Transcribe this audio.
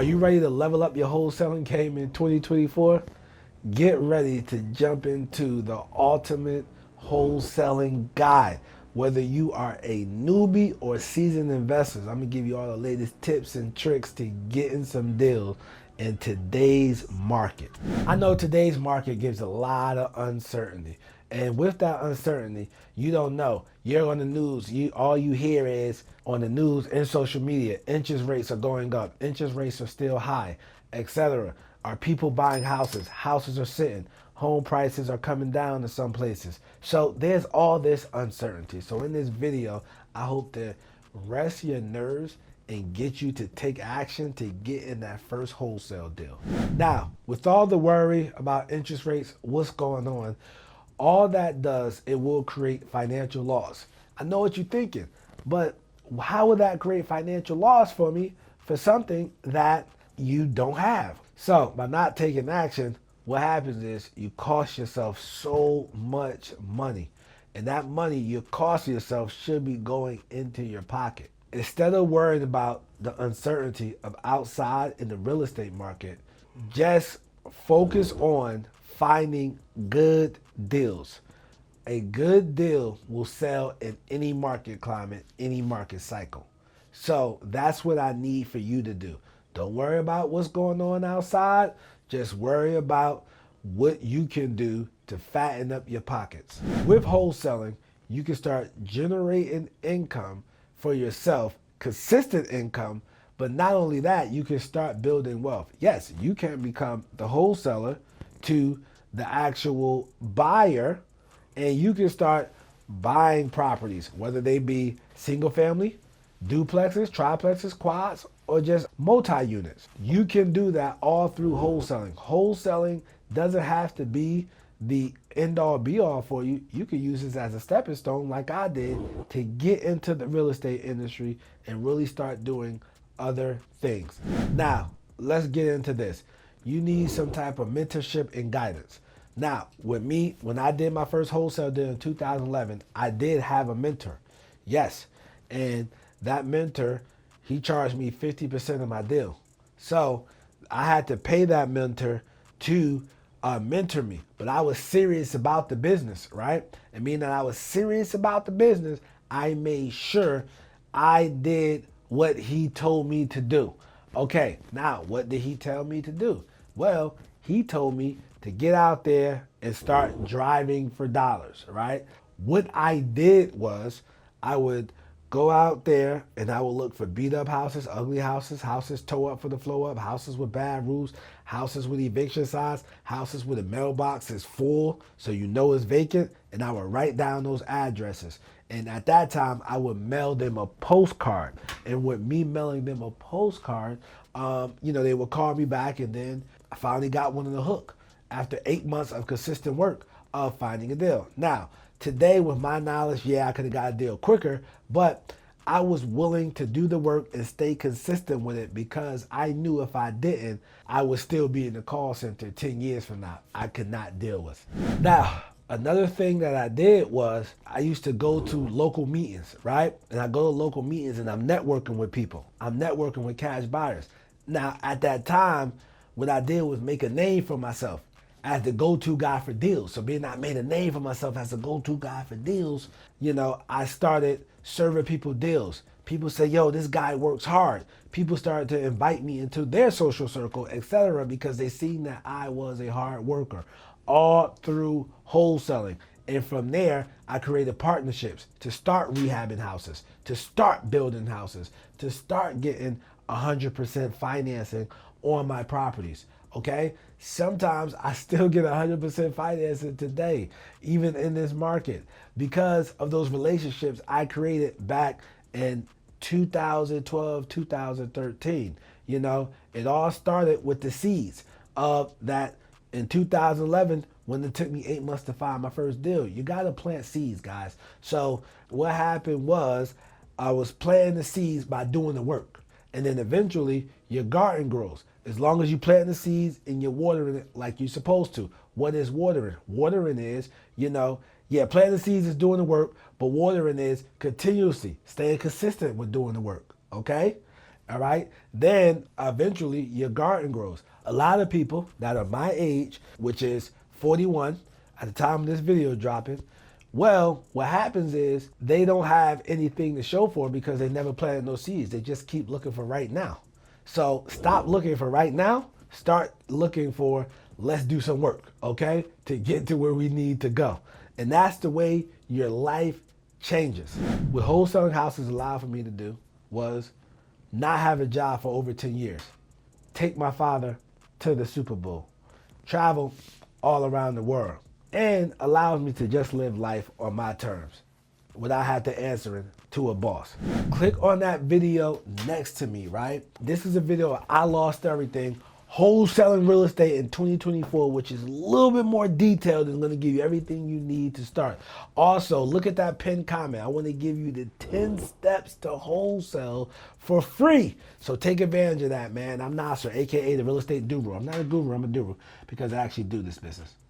Are you ready to level up your wholesaling game in 2024? Get ready to jump into the ultimate wholesaling guide. Whether you are a newbie or seasoned investor, I'm gonna give you all the latest tips and tricks to getting some deals in today's market. I know today's market gives a lot of uncertainty. And with that uncertainty, you don't know. You're on the news. All you hear is on the news and social media, interest rates are going up, interest rates are still high, etc. Are people buying houses? Houses are sitting. Home prices are coming down in some places. So there's all this uncertainty. So in this video, I hope to rest your nerves and get you to take action to get in that first wholesale deal. Now, with all the worry about interest rates, what's going on, all that does, it will create financial loss. I know what you're thinking, but how would that create financial loss for me for something that you don't have? So by not taking action, what happens is you cost yourself so much money. And that money you cost yourself should be going into your pocket. Instead of worrying about the uncertainty of outside in the real estate market, just focus on finding good deals. A good deal will sell in any market climate, any market cycle. So that's what I need for you to do. Don't worry about what's going on outside. Just worry about what you can do to fatten up your pockets. With wholesaling, you can start generating income for yourself, consistent income, but not only that, you can start building wealth. Yes, you can become the wholesaler to the actual buyer, and you can start buying properties, whether they be single family, duplexes, triplexes, quads, or just multi-units. You can do that all through wholesaling. Wholesaling doesn't have to be the end-all be-all for you. You can use this as a stepping stone like I did to get into the real estate industry and really start doing other things. Now, let's get into this. You need some type of mentorship and guidance. Now, with me, when I did my first wholesale deal in 2011, I did have a mentor. Yes, and that mentor, he charged me 50% of my deal. So I had to pay that mentor to mentor me, but I was serious about the business, right? And meaning that I was serious about the business, I made sure I did what he told me to do. Okay, now what did he tell me to do? Well, he told me to get out there and start driving for dollars, right? What I did was I would go out there and I would look for beat up houses, ugly houses, houses tore up for the flow up, houses with bad roofs, houses with eviction signs, houses with a mailbox is full so you know it's vacant, and I would write down those addresses. And at that time, I would mail them a postcard. And with me mailing them a postcard, they would call me back, and then I finally got one on the hook after 8 months of consistent work of finding a deal. Now, today with my knowledge, yeah, I could have got a deal quicker, but I was willing to do the work and stay consistent with it because I knew if I didn't, I would still be in the call center 10 years from now. I could not deal with. Now, another thing that I did was I used to go to local meetings, right? And I go to local meetings and I'm networking with people. I'm networking with cash buyers. Now, at that time, what I did was make a name for myself as the go-to guy for deals. So being I made a name for myself as the go-to guy for deals, I started serving people deals. People say, yo, this guy works hard. People started to invite me into their social circle, etc., because they seen that I was a hard worker, all through wholesaling. And from there, I created partnerships to start rehabbing houses, to start building houses, to start getting 100% financing on my properties. Okay, sometimes I still get 100% financing today, even in this market, because of those relationships I created back in 2012, 2013. It all started with the seeds of that in 2011 when it took me 8 months to find my first deal. You got to plant seeds, guys. So what happened was I was planting the seeds by doing the work. And then eventually your garden grows. As long as you plant the seeds and you're watering it like you're supposed to. What is watering? Watering is, planting the seeds is doing the work, but watering is continuously staying consistent with doing the work. Okay? all right? Then eventually your garden grows. A lot of people that are my age, which is 41 at the time of this video dropping, well, what happens is they don't have anything to show for it because they never planted no seeds. They just keep looking for right now. So stop looking for right now. Start looking for let's do some work, okay? To get to where we need to go. And that's the way your life changes. What wholesaling houses allowed for me to do was not have a job for over 10 years. Take my father to the Super Bowl. Travel all around the world. And allows me to just live life on my terms without having to answer to a boss. Click on that video next to me, right? This is a video of I lost everything, wholesaling real estate in 2024, which is a little bit more detailed and going to give you everything you need to start. Also, look at that pinned comment. I want to give you the 10 steps to wholesale for free. So take advantage of that, man. I'm Nasser, AKA the Real Estate Guru. I'm not a guru, I'm a guru because I actually do this business.